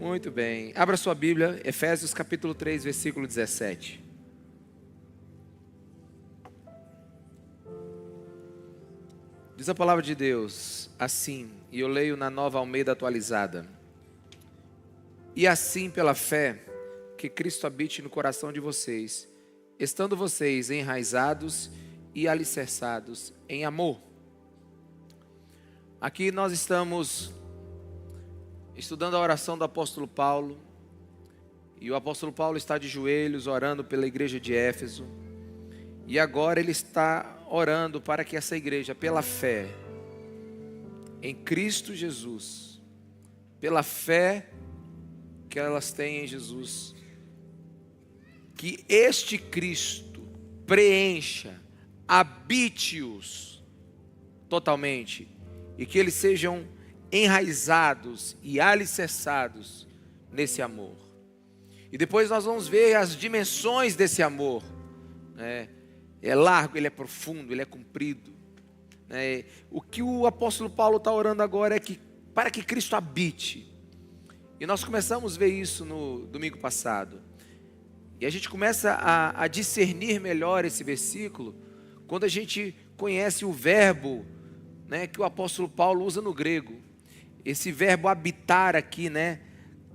Muito bem. Abra sua Bíblia, Efésios capítulo 3, versículo 17. Diz a palavra de Deus assim, e eu leio na Nova Almeida atualizada. E assim pela fé, que Cristo habite no coração de vocês, estando vocês enraizados e alicerçados em amor. Aqui nós estamos estudando a oração do apóstolo Paulo, e o apóstolo Paulo está de joelhos orando pela igreja de Éfeso, e agora ele está orando para que essa igreja, pela fé em Cristo Jesus, pela fé que elas têm em Jesus, que este Cristo preencha, habite-os totalmente, e que eles sejam enraizados e alicerçados nesse amor. E depois nós vamos ver as dimensões desse amor, né? É largo, ele é profundo, ele é comprido, né? O que o apóstolo Paulo está orando agora é que para que Cristo habite. E nós começamos a ver isso no domingo passado. E a gente começa a discernir melhor esse versículo quando a gente conhece o verbo, né, que o apóstolo Paulo usa no grego. Esse verbo habitar aqui, né,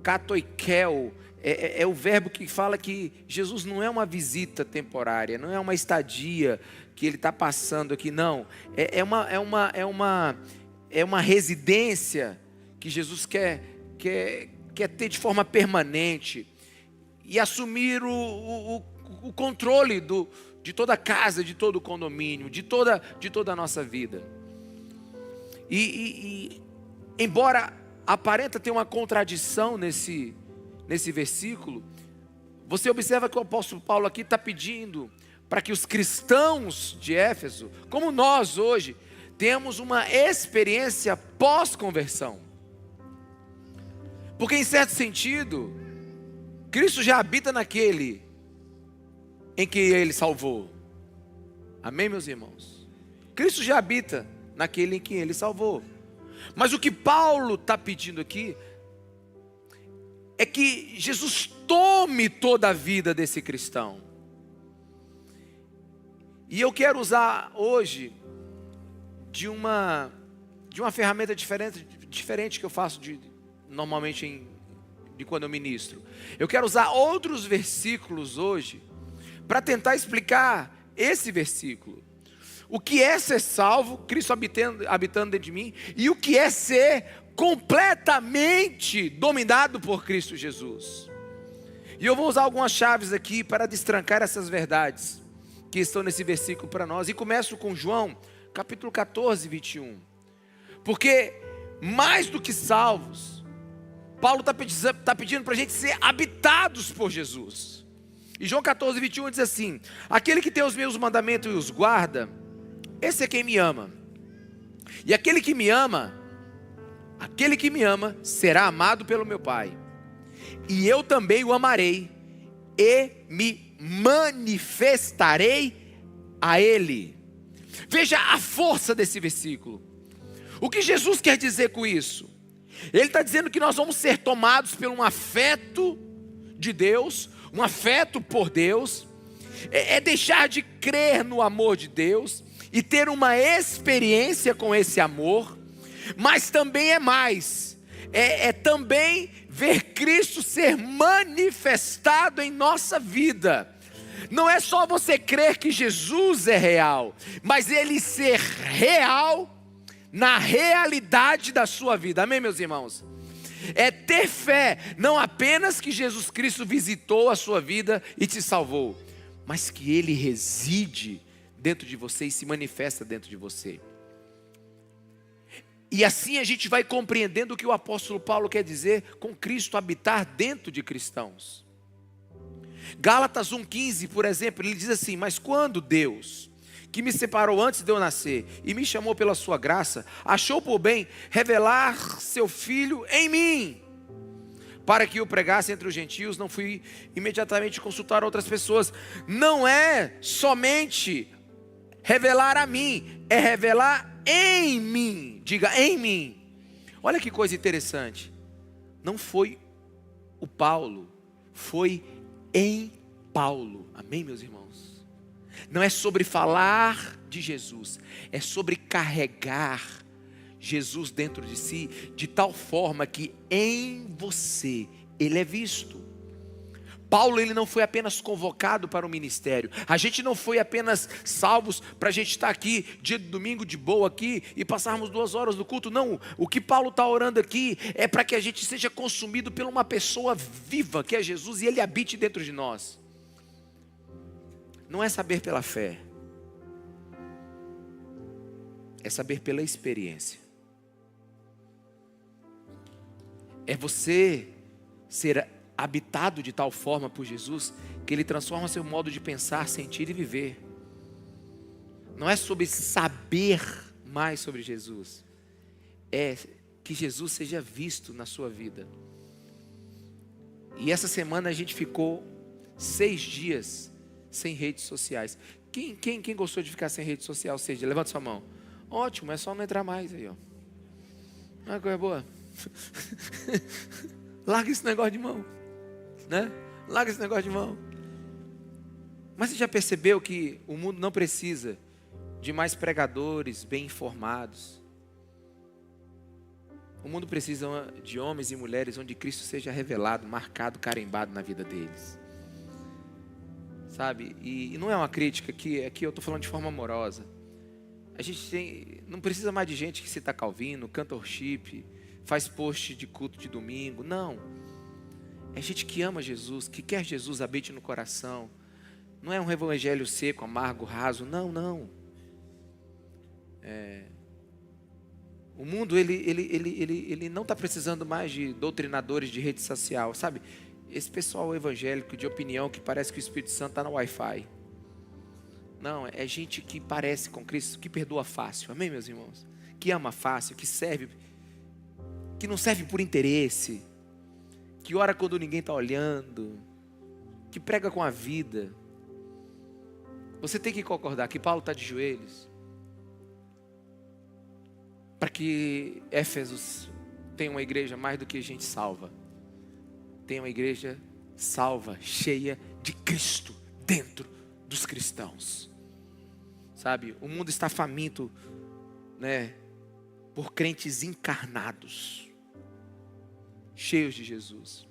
katoikel, é o verbo que fala que Jesus não é uma visita temporária, não é uma estadia que ele está passando aqui, não. É uma residência que Jesus quer ter de forma permanente e assumir o controle de toda a casa, de todo o condomínio, de toda a nossa vida. E embora aparenta ter uma contradição nesse versículo, você observa que o apóstolo Paulo aqui está pedindo para que os cristãos de Éfeso, como nós hoje, temos uma experiência pós-conversão. Porque em certo sentido, Cristo já habita naquele em que ele salvou. Amém, meus irmãos? Cristo já habita naquele em que ele salvou. Mas o que Paulo está pedindo aqui é que Jesus tome toda a vida desse cristão. E eu quero usar hoje de uma ferramenta diferente que eu faço normalmente de quando eu ministro. Eu quero usar outros versículos hoje para tentar explicar esse versículo. O que é ser salvo, Cristo habitando dentro de mim, e o que é ser completamente dominado por Cristo Jesus. E eu vou usar algumas chaves aqui para destrancar essas verdades que estão nesse versículo para nós. E começo com João, capítulo 14, 21. Porque mais do que salvos, Paulo está pedindo para a gente ser habitados por Jesus. E João 14, 21 diz assim: aquele que tem os meus mandamentos e os guarda, esse é quem me ama. E aquele que me ama será amado pelo meu Pai. E eu também o amarei e me manifestarei a Ele. Veja a força desse versículo. O que Jesus quer dizer com isso? Ele está dizendo que nós vamos ser tomados por um afeto de Deus, um afeto por Deus. É deixar de crer no amor de Deus e ter uma experiência com esse amor. Mas também é mais, também ver Cristo ser manifestado em nossa vida. Não é só você crer que Jesus é real, mas Ele ser real na realidade da sua vida. Amém, meus irmãos? É ter fé, não apenas que Jesus Cristo visitou a sua vida e te salvou, mas que Ele reside dentro de você e se manifesta dentro de você. E assim a gente vai compreendendo o que o apóstolo Paulo quer dizer com Cristo habitar dentro de cristãos. Gálatas 1,15, por exemplo, ele diz assim: mas quando Deus, que me separou antes de eu nascer e me chamou pela sua graça, achou por bem revelar seu Filho em mim, para que eu pregasse entre os gentios, não fui imediatamente consultar outras pessoas. Não é somente revelar a mim, é revelar em mim. Diga, em mim. Olha que coisa interessante. Não foi o Paulo foi em Paulo. Amém, meus irmãos? Não é sobre falar de Jesus, é sobre carregar Jesus dentro de si, de tal forma que em você ele é visto. Paulo, ele não foi apenas convocado para o ministério. A gente não foi apenas salvos para a gente estar aqui dia de domingo de boa aqui e passarmos 2 horas no culto. Não, o que Paulo está orando aqui é para que a gente seja consumido por uma pessoa viva que é Jesus e ele habite dentro de nós. Não é saber pela fé, é saber pela experiência. É você ser habitado de tal forma por Jesus que Ele transforma seu modo de pensar, sentir e viver. Não é sobre saber mais sobre Jesus, é que Jesus seja visto na sua vida. E essa semana a gente ficou 6 dias sem redes sociais. Quem gostou de ficar sem rede social 6 dias? Levanta sua mão. Ótimo, é só não entrar mais aí, ó. Uma coisa boa. Larga esse negócio de mão, né? Larga esse negócio de mão. Mas você já percebeu que o mundo não precisa de mais pregadores bem informados? O mundo precisa de homens e mulheres onde Cristo seja revelado, marcado, carimbado na vida deles. Sabe? E não é uma crítica, aqui eu estou falando de forma amorosa. A gente não precisa mais de gente que cita Calvino, canta worship, faz post de culto de domingo. Não. É gente que ama Jesus, que quer Jesus habite no coração. Não é um evangelho seco, amargo, raso. Não. O mundo, ele não está precisando mais de doutrinadores de rede social, sabe? Esse pessoal evangélico de opinião que parece que o Espírito Santo está no Wi-Fi. Não, é gente que parece com Cristo, que perdoa fácil. Amém, meus irmãos? Que ama fácil, que serve, que não serve por interesse, que ora quando ninguém está olhando, que prega com a vida. Você tem que concordar que Paulo está de joelhos para que Éfeso tenha uma igreja mais do que gente salva. Tenha uma igreja salva, cheia de Cristo dentro dos cristãos. Sabe, o mundo está faminto, né, por crentes encarnados, cheios de Jesus.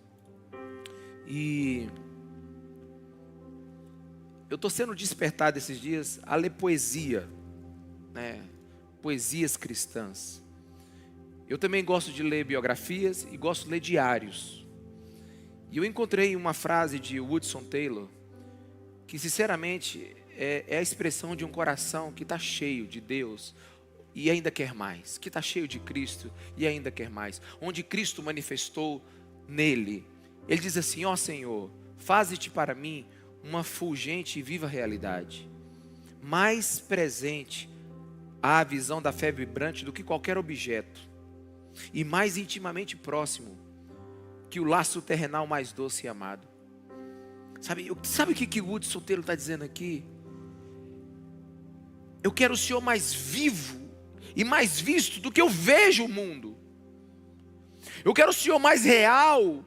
E eu estou sendo despertado esses dias a ler poesia, né, poesias cristãs. Eu também gosto de ler biografias e gosto de ler diários. E eu encontrei uma frase de Hudson Taylor, que sinceramente é a expressão de um coração que está cheio de Deus e ainda quer mais, que está cheio de Cristo e ainda quer mais, onde Cristo manifestou nele. Ele diz assim: ó Senhor, faze-te para mim uma fulgente e viva realidade, mais presente à visão da fé vibrante do que qualquer objeto, e mais intimamente próximo que o laço terrenal mais doce e amado. Sabe o que o Hudson Taylor está dizendo aqui? Eu quero o Senhor mais vivo e mais visto do que eu vejo o mundo. Eu quero o Senhor mais real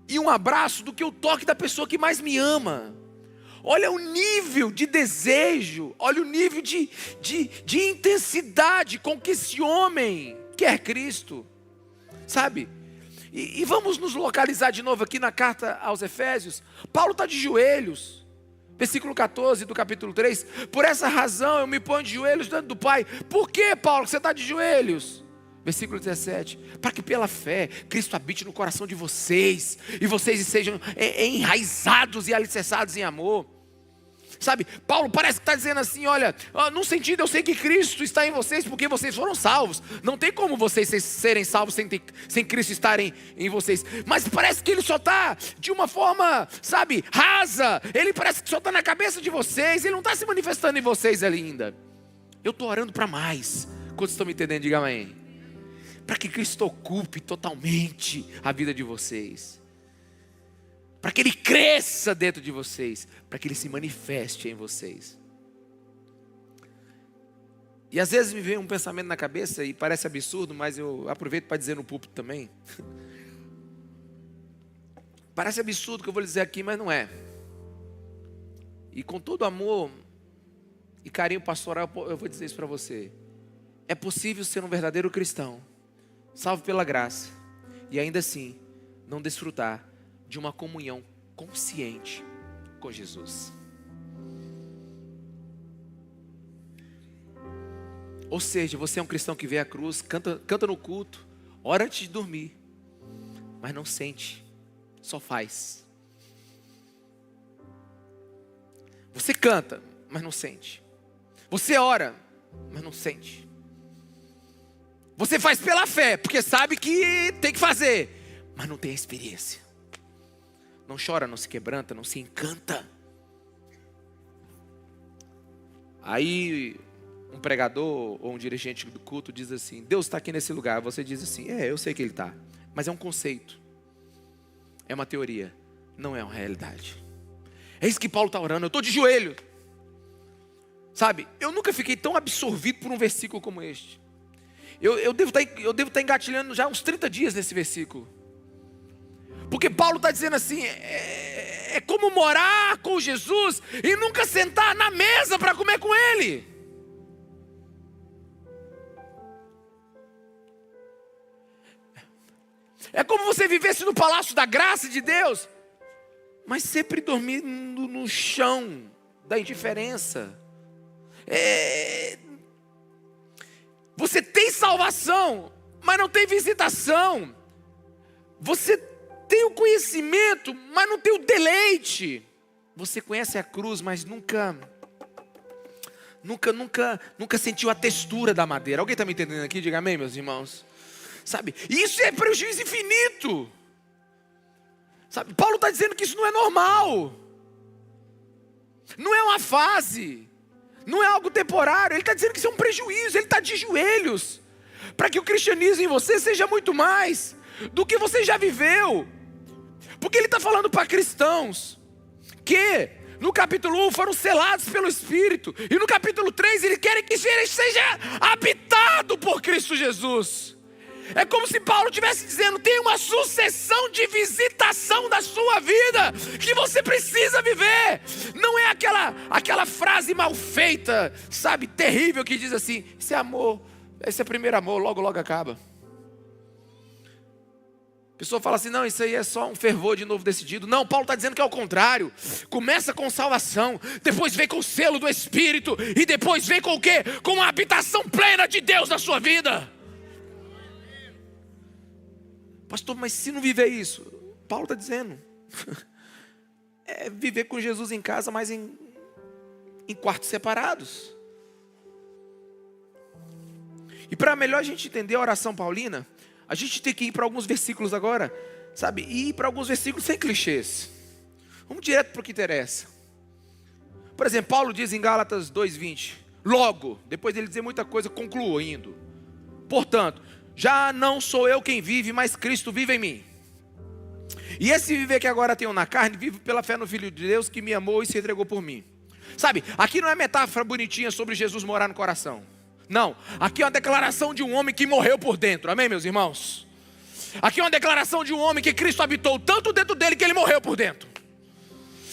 e um abraço do que o toque da pessoa que mais me ama. Olha o nível de desejo, olha o nível de intensidade com que esse homem quer Cristo, sabe? E vamos nos localizar de novo aqui na carta aos Efésios. Paulo está de joelhos, versículo 14 do capítulo 3. Por essa razão eu me ponho de joelhos diante do Pai. Por que, Paulo, você está de joelhos? Versículo 17, para que pela fé Cristo habite no coração de vocês, e vocês sejam enraizados e alicerçados em amor. Sabe, Paulo parece que está dizendo assim: olha, num sentido eu sei que Cristo está em vocês porque vocês foram salvos. Não tem como vocês serem salvos sem Cristo estarem em vocês. Mas parece que ele só está de uma forma, sabe, rasa. Ele parece que só está na cabeça de vocês, ele não está se manifestando em vocês ainda. Eu estou orando para mais. Quantos estão me entendendo? Diga amém. Para que Cristo ocupe totalmente a vida de vocês, para que Ele cresça dentro de vocês, para que Ele se manifeste em vocês. E às vezes me vem um pensamento na cabeça e parece absurdo, mas eu aproveito para dizer no púlpito também. Parece absurdo o que eu vou lhe dizer aqui, mas não é. E com todo amor e carinho pastoral, eu vou dizer isso para você. É possível ser um verdadeiro cristão, salvo pela graça, e ainda assim não desfrutar de uma comunhão consciente com Jesus. Ou seja, você é um cristão que vê a cruz, canta no culto, ora antes de dormir, mas não sente, só faz. Você canta, mas não sente. Você ora, mas não sente. Você faz pela fé, porque sabe que tem que fazer, mas não tem a experiência. Não chora, não se quebranta, não se encanta. Aí um pregador ou um dirigente do culto diz assim: Deus está aqui nesse lugar. Você diz assim: eu sei que Ele está. Mas é um conceito, é uma teoria, não é uma realidade. É isso que Paulo está orando. Eu estou de joelho. Sabe, eu nunca fiquei tão absorvido por um versículo como este. Eu devo estar engatilhando já uns 30 dias nesse versículo. Porque Paulo está dizendo assim, é como morar com Jesus e nunca sentar na mesa para comer com Ele. É como você vivesse no palácio da graça de Deus, mas sempre dormindo no chão da indiferença. Você tem salvação, mas não tem visitação. Você tem o conhecimento, mas não tem o deleite. Você conhece a cruz, mas nunca sentiu a textura da madeira. Alguém está me entendendo aqui? Diga amém, meus irmãos. Sabe, isso é prejuízo infinito. Sabe, Paulo está dizendo que isso não é normal. Não é uma fase. Não é algo temporário. Ele está dizendo que isso é um prejuízo. Ele está de joelhos para que o cristianismo em você seja muito mais do que você já viveu. Porque ele está falando para cristãos que no capítulo 1 foram selados pelo Espírito, e no capítulo 3 ele quer que seja habitado por Cristo Jesus. É como se Paulo estivesse dizendo: tem uma sucessão de visitação da sua vida que você precisa viver. Não é aquela frase mal feita, sabe, terrível, que diz assim: esse é amor, esse é primeiro amor, logo acaba. A pessoa fala assim: não, isso aí é só um fervor de novo decidido. Não, Paulo está dizendo que é o contrário. Começa com salvação, depois vem com o selo do Espírito, e depois vem com o quê? Com a habitação plena de Deus na sua vida. Pastor, mas se não viver isso, Paulo está dizendo, é viver com Jesus em casa, mas em quartos separados. E para melhor a gente entender a oração paulina, a gente tem que ir para alguns versículos agora, sabe? E ir para alguns versículos sem clichês. Vamos direto para o que interessa. Por exemplo, Paulo diz em Gálatas 2:20, logo, depois dele dizer muita coisa, concluindo: portanto, já não sou eu quem vive, mas Cristo vive em mim. E esse viver que agora tenho na carne, vivo pela fé no Filho de Deus que me amou e se entregou por mim. Sabe, aqui não é metáfora bonitinha sobre Jesus morar no coração. Não, aqui é uma declaração de um homem que morreu por dentro. Amém, meus irmãos? Aqui é uma declaração de um homem que Cristo habitou tanto dentro dele que ele morreu por dentro.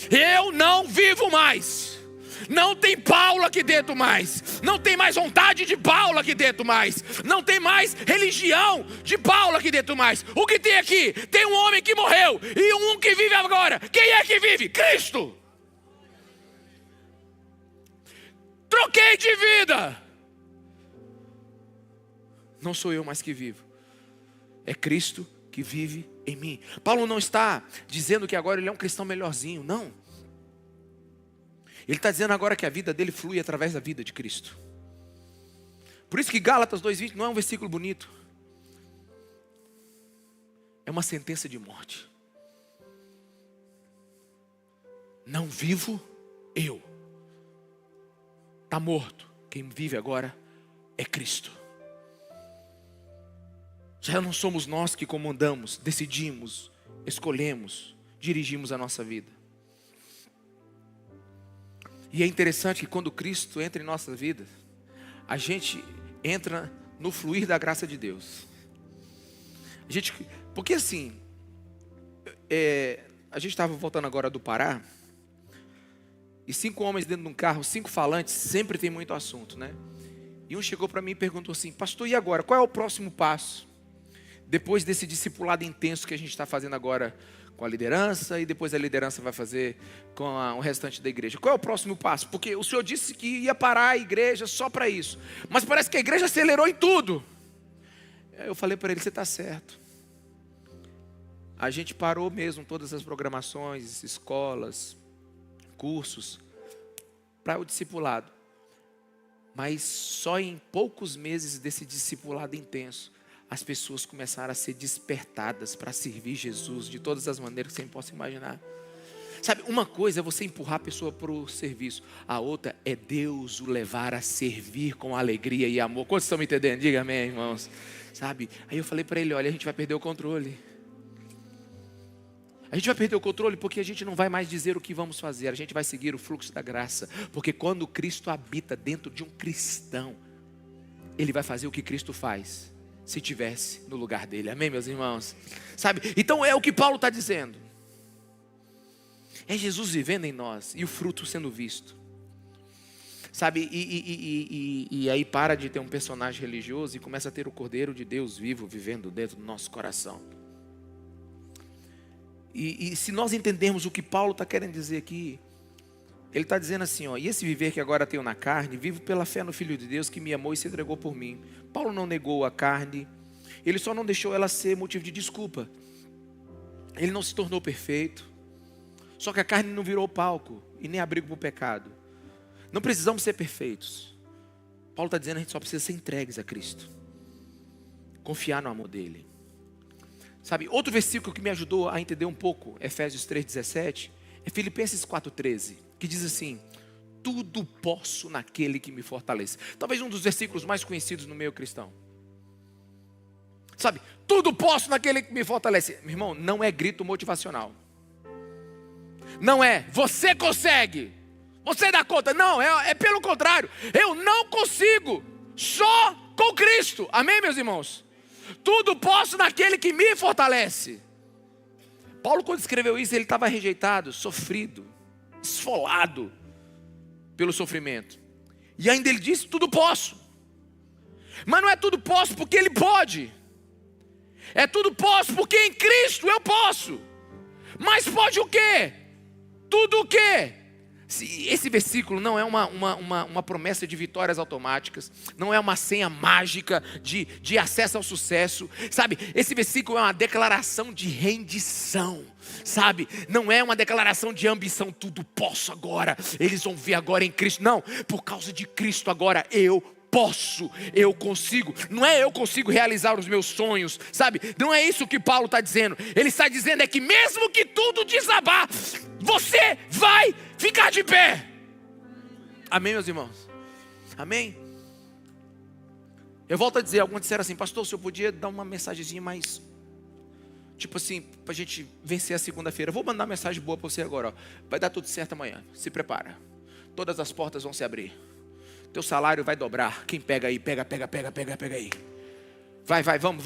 Eu não vivo mais. Não tem Paulo aqui dentro mais. Não tem mais vontade de Paulo aqui dentro mais. Não tem mais religião de Paulo aqui dentro mais. O que tem aqui? Tem um homem que morreu e um que vive agora. Quem é que vive? Cristo. Troquei de vida. Não sou eu mais que vivo. É Cristo que vive em mim. Paulo não está dizendo que agora ele é um cristão melhorzinho. Não. Ele está dizendo agora que a vida dele flui através da vida de Cristo. Por isso que Gálatas 2:20 não é um versículo bonito. É uma sentença de morte. Não vivo eu. Está morto. Quem vive agora é Cristo. Já não somos nós que comandamos, decidimos, escolhemos, dirigimos a nossa vida. E é interessante que quando Cristo entra em nossa vida, a gente entra no fluir da graça de Deus. Porque assim, a gente estava voltando agora do Pará, e 5 homens dentro de um carro, 5 falantes, sempre tem muito assunto, né? E um chegou para mim e perguntou assim: pastor, e agora? Qual é o próximo passo? Depois desse discipulado intenso que a gente está fazendo agora com a liderança, e depois a liderança vai fazer com o restante da igreja. Qual é o próximo passo? Porque o senhor disse que ia parar a igreja só para isso, mas parece que a igreja acelerou em tudo. Eu falei para ele: você está certo. A gente parou mesmo todas as programações, escolas, cursos, para o discipulado. Mas só em poucos meses desse discipulado intenso, as pessoas começaram a ser despertadas para servir Jesus de todas as maneiras que você possa imaginar. Sabe, uma coisa é você empurrar a pessoa para o serviço, a outra é Deus o levar a servir com alegria e amor. Quantos estão me entendendo? Diga amém, irmãos. Sabe, aí eu falei para ele: olha, a gente vai perder o controle. A gente vai perder o controle porque a gente não vai mais dizer o que vamos fazer. A gente vai seguir o fluxo da graça. Porque quando Cristo habita dentro de um cristão, ele vai fazer o que Cristo faz se estivesse no lugar dele. Amém, meus irmãos? Sabe? Então é o que Paulo está dizendo. É Jesus vivendo em nós e o fruto sendo visto. Sabe? E aí para de ter um personagem religioso e começa a ter o Cordeiro de Deus vivo vivendo dentro do nosso coração. E se nós entendermos o que Paulo está querendo dizer aqui, ele está dizendo assim, ó: e esse viver que agora tenho na carne, vivo pela fé no Filho de Deus que me amou e se entregou por mim. Paulo não negou a carne, ele só não deixou ela ser motivo de desculpa. Ele não se tornou perfeito, só que a carne não virou palco e nem abrigo para o pecado. Não precisamos ser perfeitos. Paulo está dizendo: a gente só precisa ser entregues a Cristo, confiar no amor dele. Sabe, outro versículo que me ajudou a entender um pouco Efésios 3,17 é Filipenses 4,13, que diz assim: tudo posso naquele que me fortalece. Talvez um dos versículos mais conhecidos no meio cristão. Sabe, tudo posso naquele que me fortalece. Meu irmão, não é grito motivacional. Não é, você consegue, você dá conta. Não, é pelo contrário. Eu não consigo, só com Cristo. Amém, meus irmãos? Tudo posso naquele que me fortalece. Paulo, quando escreveu isso, ele estava rejeitado, sofrido, esfolado pelo sofrimento. E ainda ele disse: tudo posso. Mas não é tudo posso porque ele pode. É tudo posso porque em Cristo eu posso. Mas pode o quê? Tudo o quê? Esse versículo não é uma promessa de vitórias automáticas, não é uma senha mágica de acesso ao sucesso, sabe? Esse versículo é uma declaração de rendição, sabe? Não é uma declaração de ambição: tudo posso agora, eles vão ver agora em Cristo. Não, por causa de Cristo agora eu posso, eu consigo. Não é eu consigo realizar os meus sonhos, sabe? Não é isso que Paulo está dizendo. Ele está dizendo é que mesmo que tudo desabar, você vai ficar de pé. Amém, meus irmãos? Amém? Eu volto a dizer, alguns disseram assim: pastor, o senhor podia dar uma mensagenzinha mais, tipo assim, para a gente vencer a segunda-feira. Eu vou mandar uma mensagem boa para você agora, ó. Vai dar tudo certo amanhã, se prepara. Todas as portas vão se abrir. Teu salário vai dobrar. Quem pega aí, pega aí. Vai, vamos.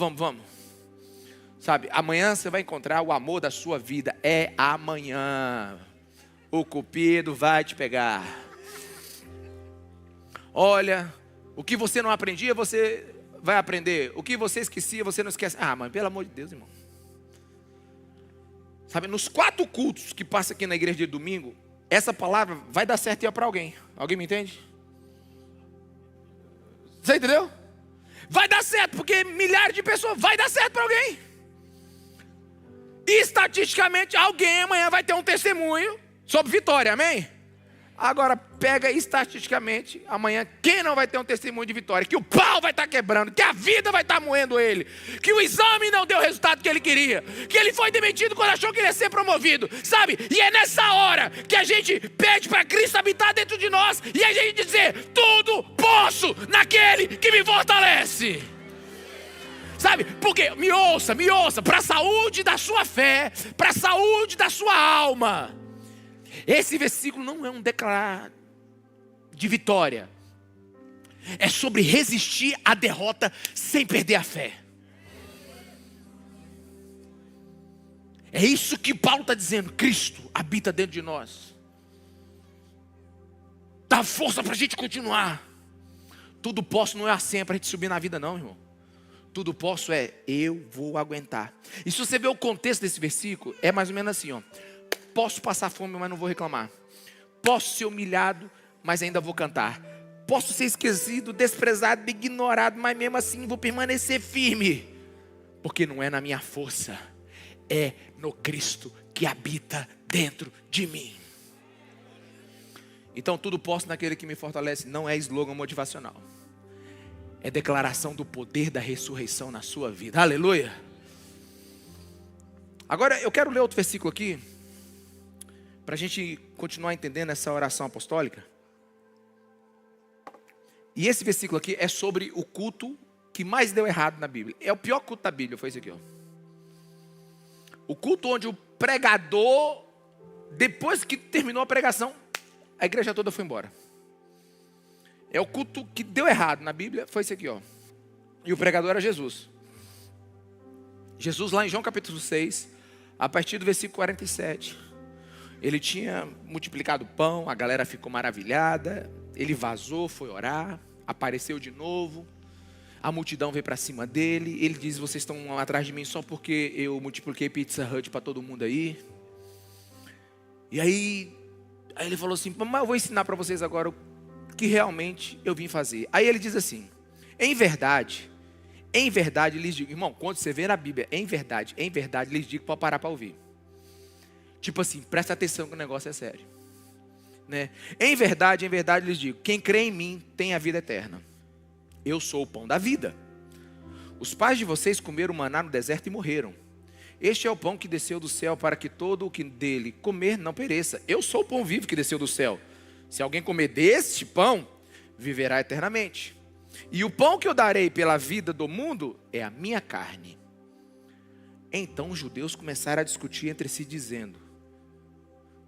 Sabe, amanhã você vai encontrar o amor da sua vida. É amanhã. O cupido vai te pegar. Olha, o que você não aprendia, você vai aprender. O que você esquecia, você não esquece. Ah, mas pelo amor de Deus, irmão. Sabe, nos 4 cultos que passa aqui na igreja de domingo, essa palavra vai dar certo para alguém. Alguém me entende? Você entendeu? Vai dar certo, porque milhares de pessoas, vai dar certo para alguém. E estatisticamente, alguém amanhã vai ter um testemunho sobre vitória, amém? Agora, pega estatisticamente, amanhã, quem não vai ter um testemunho de vitória? Que o pau vai estar quebrando, que a vida vai estar moendo ele, que o exame não deu o resultado que ele queria, que ele foi demitido quando achou que ele ia ser promovido, sabe? E é nessa hora que a gente pede para Cristo habitar dentro de nós e a gente dizer: tudo posso naquele que me fortalece. Sabe? Porque, me ouça, para a saúde da sua fé, para a saúde da sua alma. Esse versículo não é um declarar de vitória. É sobre resistir à derrota sem perder a fé. É isso que Paulo está dizendo. Cristo habita dentro de nós. Dá força para a gente continuar. Tudo posso não é assim para a gente subir na vida não, irmão. Tudo posso é eu vou aguentar. E se você ver o contexto desse versículo, é mais ou menos assim, ó. Posso passar fome, mas não vou reclamar. Posso ser humilhado, mas ainda vou cantar. Posso ser esquecido, desprezado, ignorado, mas mesmo assim vou permanecer firme. Porque não é na minha força, é no Cristo que habita dentro de mim. Então tudo posso naquele que me fortalece. Não é slogan motivacional. É declaração do poder da ressurreição na sua vida. Aleluia. Agora eu quero ler outro versículo aqui, para a gente continuar entendendo essa oração apostólica. E esse versículo aqui é sobre o culto que mais deu errado na Bíblia. É o pior culto da Bíblia, foi esse aqui, ó. O culto onde o pregador, depois que terminou a pregação, a igreja toda foi embora. É o culto que deu errado na Bíblia, foi esse aqui, ó. E o pregador era Jesus. Jesus lá em João capítulo 6, a partir do versículo 47. Ele tinha multiplicado o pão, a galera ficou maravilhada. Ele vazou, foi orar, apareceu de novo. A multidão veio para cima dele. Ele diz: vocês estão atrás de mim só porque eu multipliquei Pizza Hut para todo mundo aí. E aí ele falou assim: mas eu vou ensinar para vocês agora o que realmente eu vim fazer. Aí ele diz assim: em verdade lhes digo. Irmão, quando você vê na Bíblia, em verdade lhes digo, para parar para ouvir. Tipo assim, presta atenção que o negócio é sério, né? Em verdade lhes digo, quem crê em mim tem a vida eterna. Eu sou o pão da vida. Os pais de vocês comeram maná no deserto e morreram. Este é o pão que desceu do céu, para que todo o que dele comer não pereça. Eu sou o pão vivo que desceu do céu. Se alguém comer deste pão, viverá eternamente. E o pão que eu darei pela vida do mundo é a minha carne. Então os judeus começaram a discutir entre si, dizendo: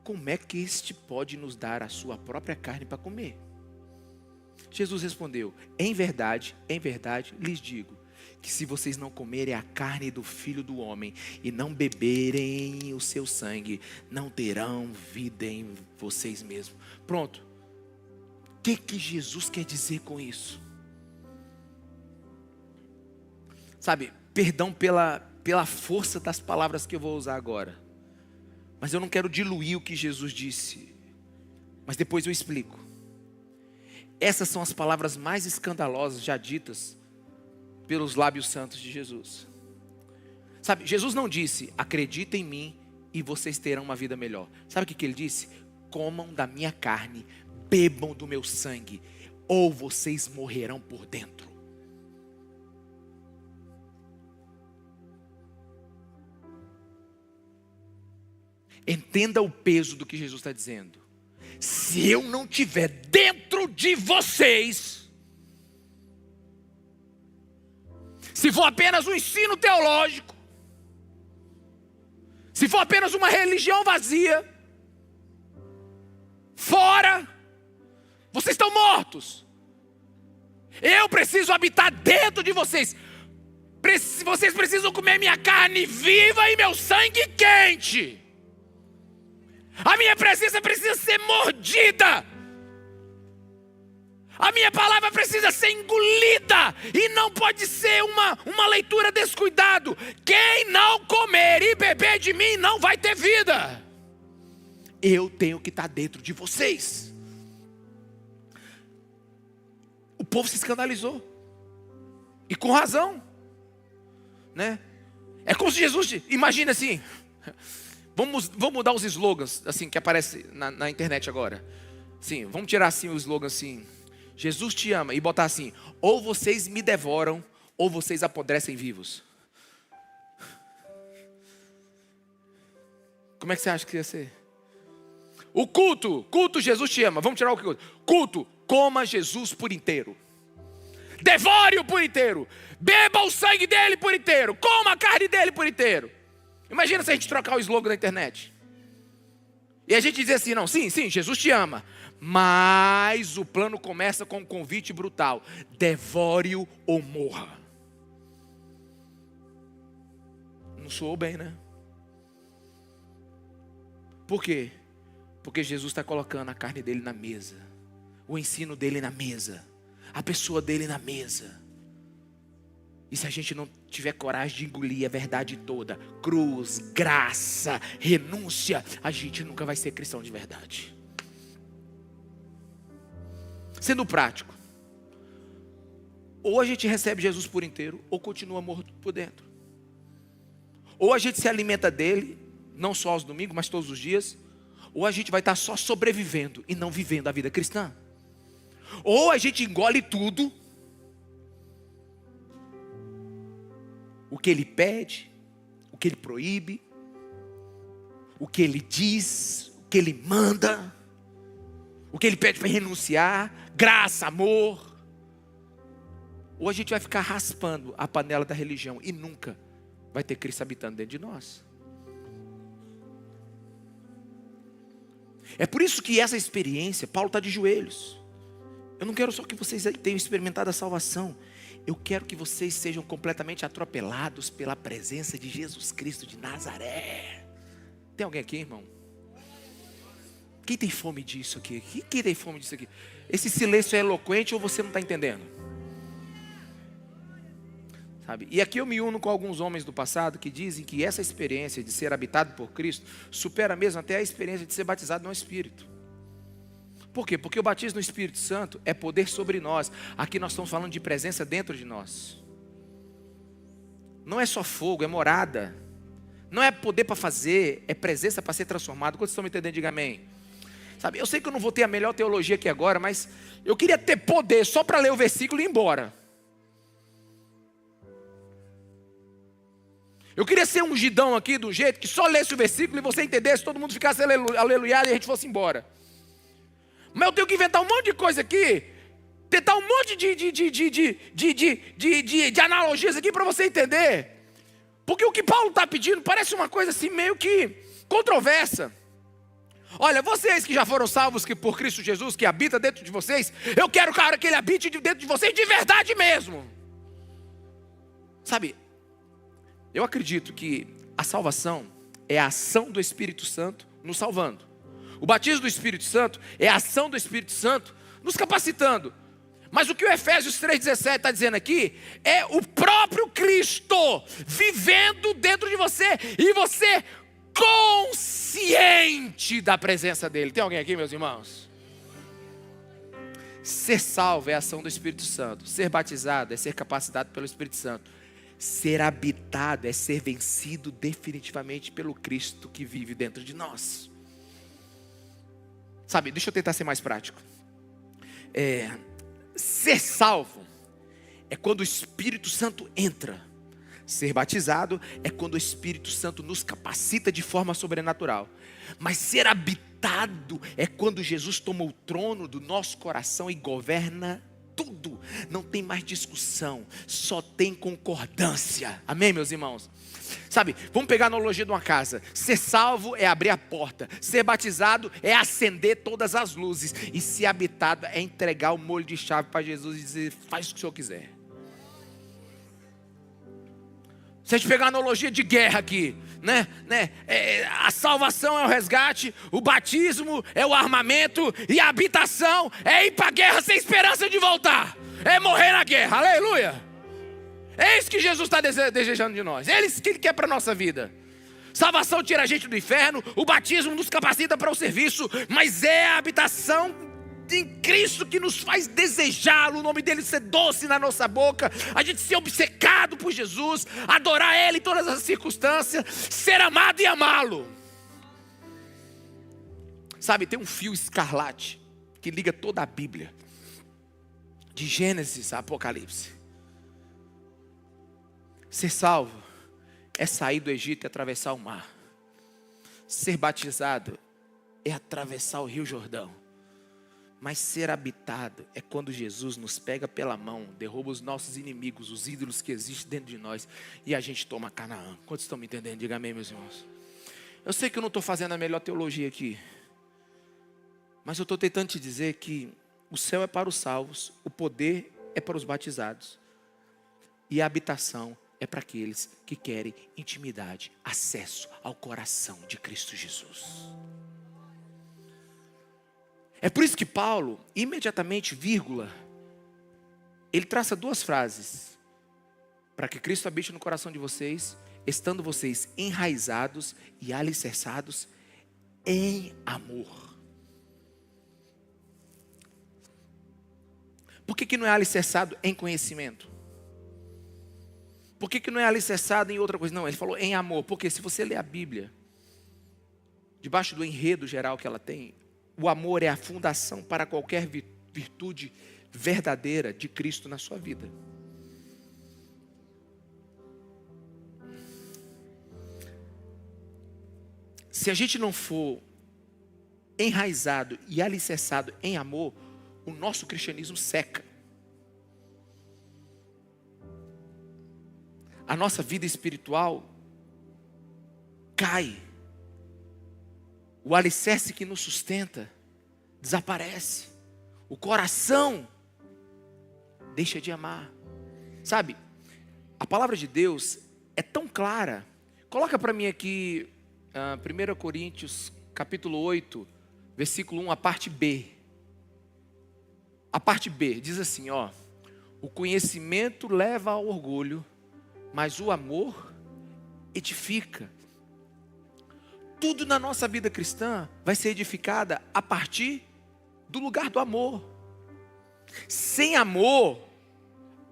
como é que este pode nos dar a sua própria carne para comer? Jesus respondeu: em verdade lhes digo, que se vocês não comerem a carne do Filho do Homem e não beberem o seu sangue, não terão vida em vocês mesmos. Pronto. O que Jesus quer dizer com isso? Sabe, perdão pela força das palavras que eu vou usar agora. Mas eu não quero diluir o que Jesus disse. Mas depois eu explico. Essas são as palavras mais escandalosas já ditas pelos lábios santos de Jesus. Sabe, Jesus não disse: acreditem em mim e vocês terão uma vida melhor. Sabe o que ele disse? Comam da minha carne, bebam do meu sangue, ou vocês morrerão por dentro. Entenda o peso do que Jesus está dizendo. Se eu não estiver dentro de vocês, se for apenas um ensino teológico, se for apenas uma religião vazia, fora, vocês estão mortos. Eu preciso habitar dentro de vocês. Vocês precisam comer minha carne viva e meu sangue quente. A minha presença precisa ser mordida. A minha palavra precisa ser engolida. E não pode ser uma leitura descuidado. Quem não comer e beber de mim não vai ter vida. Eu tenho que estar dentro de vocês. O povo se escandalizou. E com razão, né? É como se Jesus, imagina assim, vamos mudar os slogans assim que aparece na internet agora. Sim, vamos tirar assim o slogan assim: Jesus te ama, e botar assim: ou vocês me devoram, ou vocês apodrecem vivos. Como é que você acha que ia ser? O culto, Jesus te ama. Vamos tirar o culto, coma Jesus por inteiro. Devore-o por inteiro. Beba o sangue dele por inteiro. Coma a carne dele por inteiro. Imagina se a gente trocar o slogan da internet. E a gente dizer assim: não, sim, Jesus te ama. Mas o plano começa com um convite brutal: devore-o ou morra. Não soou bem, né? Por quê? Porque Jesus está colocando a carne dele na mesa, o ensino dele na mesa, a pessoa dele na mesa. E se a gente não tiver coragem de engolir a verdade toda, cruz, graça, renúncia, a gente nunca vai ser cristão de verdade. Sendo prático, ou a gente recebe Jesus por inteiro, ou continua morto por dentro. Ou a gente se alimenta dele, não só aos domingos, mas todos os dias, ou a gente vai estar só sobrevivendo e não vivendo a vida cristã. Ou a gente engole tudo, o que ele pede, o que ele proíbe, o que ele diz, o que ele manda, o que ele pede para renunciar, graça, amor. Ou a gente vai ficar raspando a panela da religião e nunca vai ter Cristo habitando dentro de nós. É por isso que essa experiência, Paulo está de joelhos. Eu não quero só que vocês tenham experimentado a salvação. Eu quero que vocês sejam completamente atropelados pela presença de Jesus Cristo de Nazaré. Tem alguém aqui, irmão? Quem tem fome disso aqui? Quem tem fome disso aqui? Esse silêncio é eloquente ou você não está entendendo? Sabe? E aqui eu me uno com alguns homens do passado que dizem que essa experiência de ser habitado por Cristo supera mesmo até a experiência de ser batizado no Espírito. Por quê? Porque o batismo no Espírito Santo é poder sobre nós. Aqui nós estamos falando de presença dentro de nós. Não é só fogo, é morada. Não é poder para fazer, é presença para ser transformado. Quando vocês estão me entendendo, diga amém. Sabe, eu sei que eu não vou ter a melhor teologia aqui agora, mas eu queria ter poder só para ler o versículo e ir embora. Eu queria ser ungidão aqui do jeito que só lesse o versículo e você entendesse, todo mundo ficasse aleluiado e a gente fosse embora. Mas eu tenho que inventar um monte de coisa aqui, tentar um monte de analogias aqui para você entender. Porque o que Paulo está pedindo parece uma coisa assim meio que controversa. Olha, vocês que já foram salvos por Cristo Jesus, que habita dentro de vocês, eu quero, cara, que ele habite dentro de vocês de verdade mesmo. Sabe, eu acredito que a salvação é a ação do Espírito Santo nos salvando. O batismo do Espírito Santo é a ação do Espírito Santo nos capacitando. Mas o que o Efésios 3,17 está dizendo aqui é o próprio Cristo vivendo dentro de você e você consciente da presença dele. Tem alguém aqui, meus irmãos? Ser salvo é a ação do Espírito Santo. Ser batizado é ser capacitado pelo Espírito Santo. Ser habitado é ser vencido definitivamente pelo Cristo que vive dentro de nós. Sabe, deixa eu tentar ser mais prático. Ser salvo é quando o Espírito Santo entra. Ser batizado é quando o Espírito Santo nos capacita de forma sobrenatural. Mas ser habitado é quando Jesus toma o trono do nosso coração e governa tudo. Não tem mais discussão, só tem concordância. Amém, meus irmãos? Sabe, vamos pegar a analogia de uma casa. Ser salvo é abrir a porta. Ser batizado é acender todas as luzes. E ser habitado é entregar o molho de chave para Jesus e dizer, faz o que o Senhor quiser. Se a gente pegar a analogia de guerra aqui, a salvação é o resgate, o batismo é o armamento e a habitação é ir para a guerra sem esperança de voltar. É morrer na guerra, aleluia. É isso que Jesus está desejando de nós. É isso que Ele quer para a nossa vida. Salvação tira a gente do inferno, o batismo nos capacita para o serviço, mas é a habitação em Cristo que nos faz desejá-lo, o nome dele ser doce na nossa boca, a gente ser obcecado por Jesus, adorar Ele em todas as circunstâncias, ser amado e amá-lo. Sabe, tem um fio escarlate que liga toda a Bíblia, de Gênesis a Apocalipse. Ser salvo é sair do Egito e atravessar o mar. Ser batizado é atravessar o Rio Jordão. Mas ser habitado é quando Jesus nos pega pela mão, derruba os nossos inimigos, os ídolos que existem dentro de nós, e a gente toma Canaã. Quantos estão me entendendo? Diga amém, meus irmãos. Eu sei que eu não estou fazendo a melhor teologia aqui, mas eu estou tentando te dizer que o céu é para os salvos, o poder é para os batizados, e a habitação é é para aqueles que querem intimidade, acesso ao coração de Cristo Jesus. É por isso que Paulo, imediatamente, vírgula, ele traça duas frases. Para que Cristo habite no coração de vocês, estando vocês enraizados e alicerçados em amor. Por que não é alicerçado em conhecimento? Por que não é alicerçado em outra coisa? Não, ele falou em amor. Porque se você ler a Bíblia, debaixo do enredo geral que ela tem, o amor é a fundação para qualquer virtude verdadeira de Cristo na sua vida. Se a gente não for enraizado e alicerçado em amor, o nosso cristianismo seca. A nossa vida espiritual cai. O alicerce que nos sustenta desaparece. O coração deixa de amar. Sabe, a palavra de Deus é tão clara. Coloca para mim aqui 1 Coríntios capítulo 8, versículo 1, a parte B. A parte B diz assim, ó: o conhecimento leva ao orgulho, mas o amor edifica. Tudo na nossa vida cristã vai ser edificada a partir do lugar do amor. Sem amor,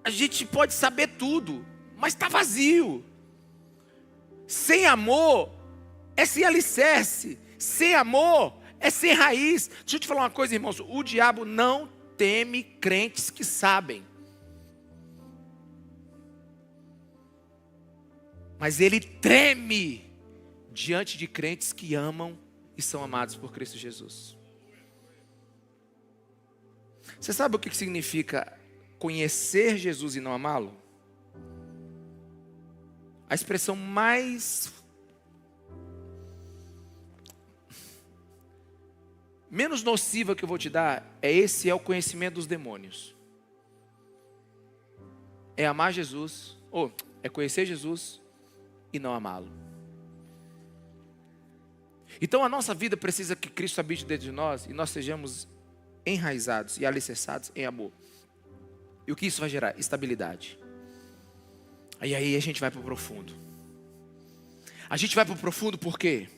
a gente pode saber tudo, mas está vazio. Sem amor, é sem alicerce. Sem amor, é sem raiz. Deixa eu te falar uma coisa, irmãos. O diabo não teme crentes que sabem. Mas ele treme diante de crentes que amam e são amados por Cristo Jesus. Você sabe o que significa conhecer Jesus e não amá-lo? A expressão menos nociva que eu vou te dar é o conhecimento dos demônios. É amar Jesus, ou é conhecer Jesus e não amá-lo. Então a nossa vida precisa que Cristo habite dentro de nós e nós sejamos enraizados e alicerçados em amor. E o que isso vai gerar? Estabilidade. E aí a gente vai para o profundo. A gente vai para o profundo por quê?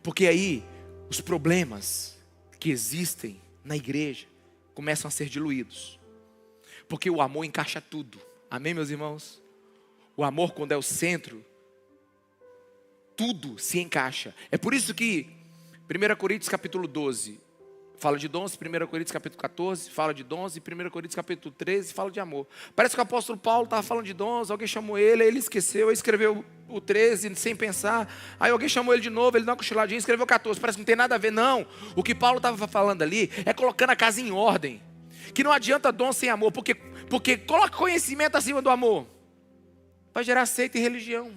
Porque aí os problemas que existem na igreja começam a ser diluídos. Porque o amor encaixa tudo. Amém, meus irmãos? O amor, quando é o centro, tudo se encaixa. É por isso que 1 Coríntios capítulo 12 fala de dons, 1 Coríntios capítulo 14 fala de dons, e 1 Coríntios capítulo 13 fala de amor. Parece que o apóstolo Paulo estava falando de dons, alguém chamou ele, aí ele esqueceu, aí escreveu o 13 sem pensar, aí alguém chamou ele de novo, ele deu uma cochiladinha, escreveu 14, parece que não tem nada a ver. Não, o que Paulo estava falando ali é colocando a casa em ordem, que não adianta dom sem amor, porque coloca conhecimento acima do amor, vai gerar seita e religião.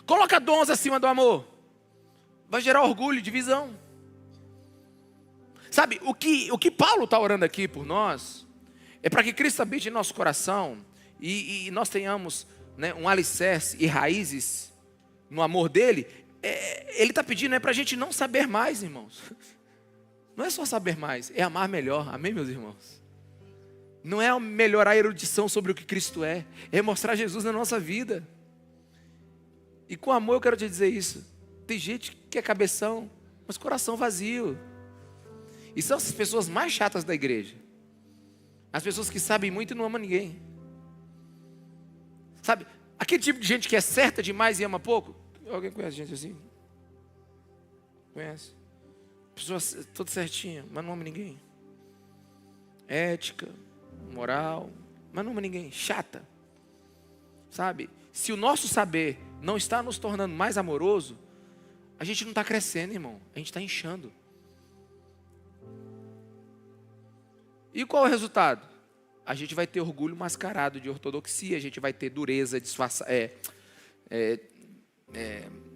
Coloca dons acima do amor, vai gerar orgulho e divisão. Sabe, o que Paulo está orando aqui por nós é para que Cristo habite em nosso coração e nós tenhamos, né, um alicerce e raízes no amor dele. Ele está pedindo para a gente não saber mais, irmãos. Não é só saber mais, é amar melhor. Amém, meus irmãos? Não é melhorar a erudição sobre o que Cristo é mostrar Jesus na nossa vida. E com amor eu quero te dizer isso. Tem gente que é cabeção, mas coração vazio. E são as pessoas mais chatas da igreja. As pessoas que sabem muito e não amam ninguém. Sabe, aquele tipo de gente que é certa demais e ama pouco. Alguém conhece gente assim? Conhece? Pessoa toda certinha, mas não ama ninguém. Ética, moral, mas não ama ninguém. Chata. Sabe, se o nosso saber não está nos tornando mais amoroso, a gente não está crescendo, irmão. A gente está inchando. E qual é o resultado? A gente vai ter orgulho mascarado de ortodoxia, a gente vai ter dureza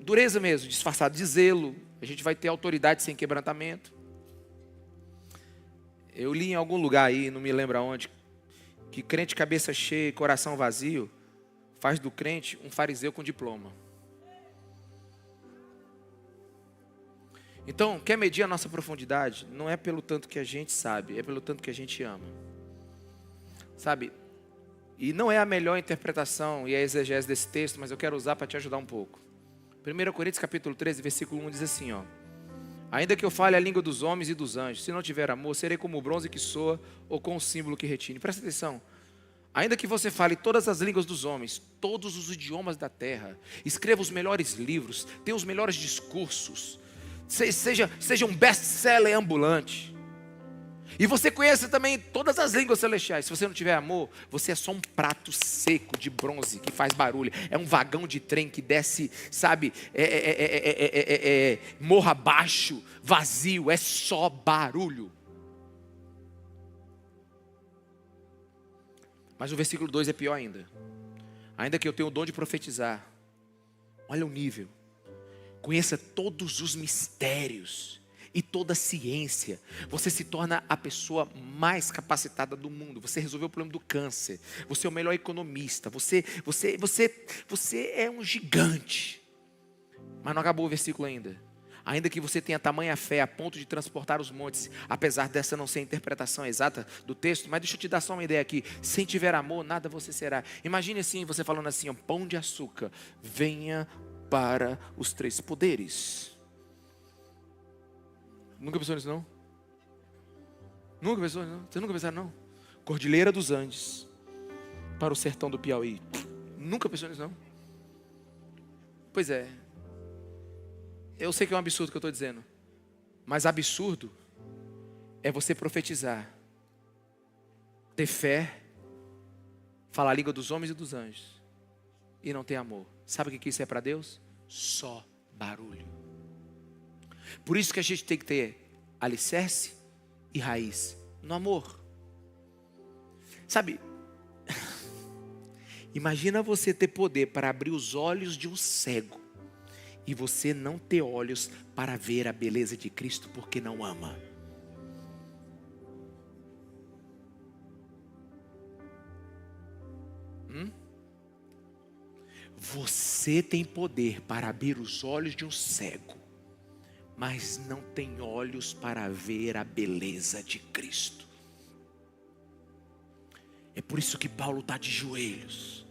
dureza mesmo, disfarçado de zelo, a gente vai ter autoridade sem quebrantamento. Eu li em algum lugar aí, não me lembro aonde, que crente cabeça cheia, coração vazio, faz do crente um fariseu com diploma. Então, quer medir a nossa profundidade? Não é pelo tanto que a gente sabe, é pelo tanto que a gente ama. Sabe? E não é a melhor interpretação e a exegese desse texto, mas eu quero usar para te ajudar um pouco. 1 Coríntios capítulo 13, versículo 1 diz assim, ó: ainda que eu fale a língua dos homens e dos anjos, se não tiver amor, serei como o bronze que soa ou com o símbolo que retine. Presta atenção. Ainda que você fale todas as línguas dos homens, todos os idiomas da terra, escreva os melhores livros, tenha os melhores discursos, seja um best-seller ambulante, e você conhece também todas as línguas celestiais, se você não tiver amor, você é só um prato seco de bronze que faz barulho, é um vagão de trem que desce, sabe, morro abaixo, vazio, é só barulho. Mas o versículo 2 é pior ainda. Ainda que eu tenha o dom de profetizar, olha o nível, conheça todos os mistérios e toda a ciência, você se torna a pessoa mais capacitada do mundo. Você resolveu o problema do câncer, você é o melhor economista, você é um gigante. Mas não acabou o versículo ainda. Ainda que você tenha tamanha fé a ponto de transportar os montes, apesar dessa não ser a interpretação exata do texto, mas deixa eu te dar só uma ideia aqui: sem tiver amor, nada você será. Imagine assim, você falando assim, ó, pão de açúcar, venha para os 3 poderes. Nunca pensou nisso não? Nunca pensou nisso não? Você nunca pensou não? Cordilheira dos Andes para o sertão do Piauí. Nunca pensou nisso não? Pois é. Eu sei que é um absurdo o que eu estou dizendo, mas absurdo é você profetizar, ter fé, falar a língua dos homens e dos anjos e não ter amor. Sabe o que isso é para Deus? Só barulho. Por isso que a gente tem que ter alicerce e raiz no amor. Sabe, imagina você ter poder para abrir os olhos de um cego e você não ter olhos para ver a beleza de Cristo porque não ama. Você tem poder para abrir os olhos de um cego, mas não tem olhos para ver a beleza de Cristo. É por isso que Paulo está de joelhos,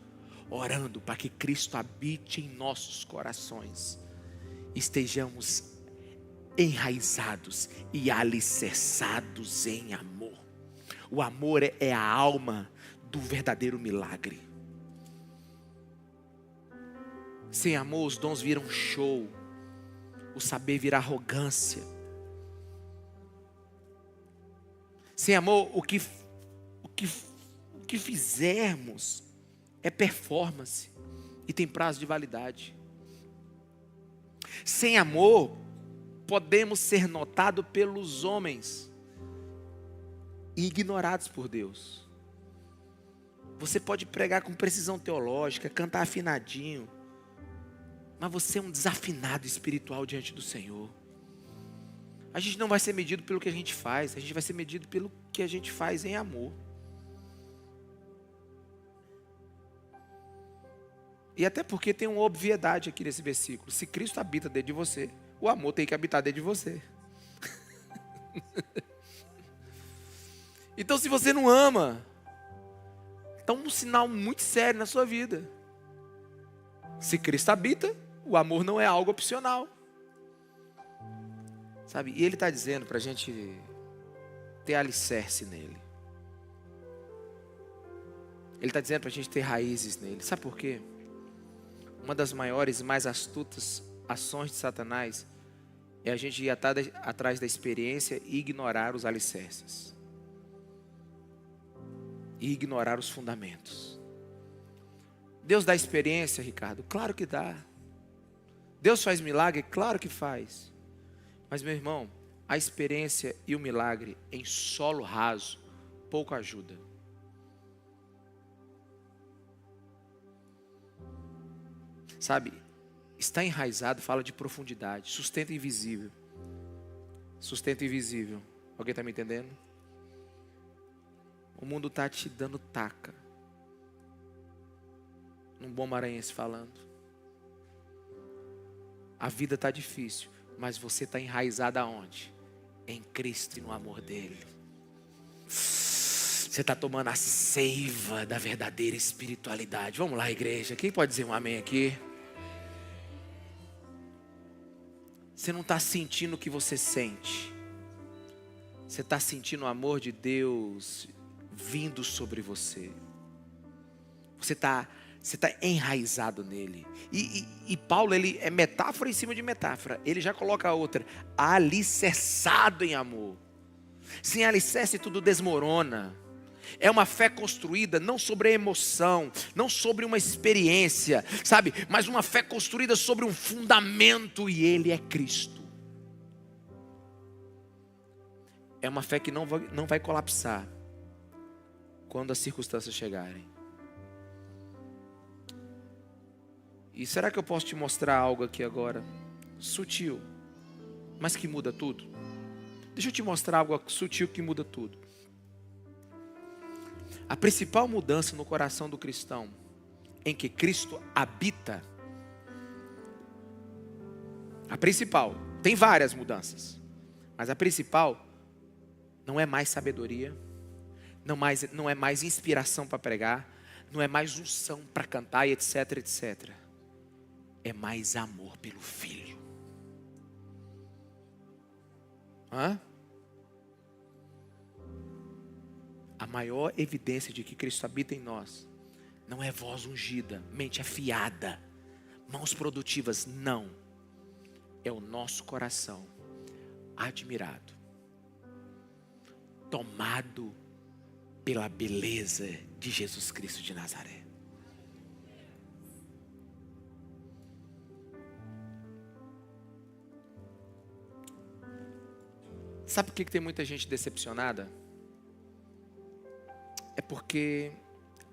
orando para que Cristo habite em nossos corações, estejamos enraizados e alicerçados em amor. O amor é a alma do verdadeiro milagre. Sem amor os dons viram show, o saber vira arrogância. Sem amor o que fizermos é performance e tem prazo de validade. Sem amor podemos ser notados pelos homens e ignorados por Deus. Você pode pregar com precisão teológica, cantar afinadinho, mas você é um desafinado espiritual diante do Senhor. A gente não vai ser medido pelo que a gente faz, a gente vai ser medido pelo que a gente faz em amor. E até porque tem uma obviedade aqui nesse versículo: se Cristo habita dentro de você, o amor tem que habitar dentro de você. Então, se você não ama, está um sinal muito sério na sua vida. Se Cristo habita, o amor não é algo opcional. Sabe? E Ele está dizendo para a gente ter alicerce nele. Ele está dizendo para a gente ter raízes nele. Sabe por quê? Uma das maiores e mais astutas ações de Satanás é a gente ir atrás da experiência e ignorar os alicerces. E ignorar os fundamentos. Deus dá experiência, Ricardo? Claro que dá. Deus faz milagre? Claro que faz. Mas, meu irmão, a experiência e o milagre em solo raso pouco ajuda. Sabe, está enraizado fala de profundidade, sustento invisível. Sustento invisível. Alguém está me entendendo? O mundo está te dando taca. num bom maranhense falando. A vida está difícil, mas você está enraizado aonde? Em Cristo e no amor dele. Você está tomando a seiva da verdadeira espiritualidade. Vamos lá, igreja. Quem pode dizer um amém aqui? Você não está sentindo o que você sente. Você está sentindo o amor de Deus vindo sobre você. Você está enraizado nele. E Paulo, ele é metáfora em cima de metáfora. Ele já coloca a outra. Alicerçado em amor. Sem alicerce tudo desmorona. É uma fé construída não sobre a emoção, não sobre uma experiência, sabe? Mas uma fé construída sobre um fundamento, e ele é Cristo. É uma fé que não vai colapsar quando as circunstâncias chegarem. E será que eu posso te mostrar algo aqui agora? Sutil, mas que muda tudo. Deixa eu te mostrar algo sutil que muda tudo. A principal mudança no coração do cristão, em que Cristo habita, a principal, tem várias mudanças, mas a principal não é mais sabedoria, não é mais inspiração para pregar, não é mais unção para cantar e etc, etc. É mais amor pelo Filho. A maior evidência de que Cristo habita em nós não é voz ungida, mente afiada, mãos produtivas, não. É o nosso coração admirado, tomado pela beleza de Jesus Cristo de Nazaré. Sabe por que tem muita gente decepcionada? É porque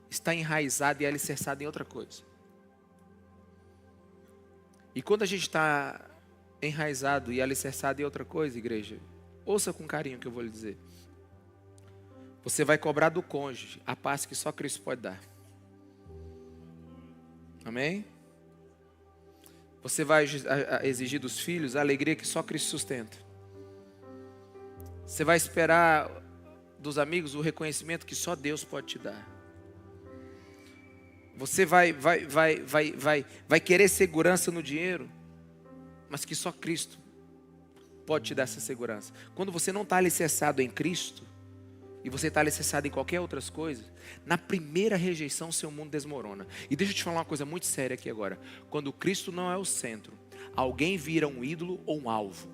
está enraizado e alicerçado em outra coisa. E quando a gente está enraizado e alicerçado em outra coisa, igreja, ouça com carinho o que eu vou lhe dizer. Você vai cobrar do cônjuge a paz que só Cristo pode dar. Amém? Você vai exigir dos filhos a alegria que só Cristo sustenta. Você vai esperar dos amigos o reconhecimento que só Deus pode te dar. Você vai querer segurança no dinheiro, mas que só Cristo pode te dar essa segurança. Quando você não está alicerçado em Cristo, e você está alicerçado em qualquer outras coisas, na primeira rejeição seu mundo desmorona. E deixa eu te falar uma coisa muito séria aqui agora. Quando Cristo não é o centro, alguém vira um ídolo ou um alvo.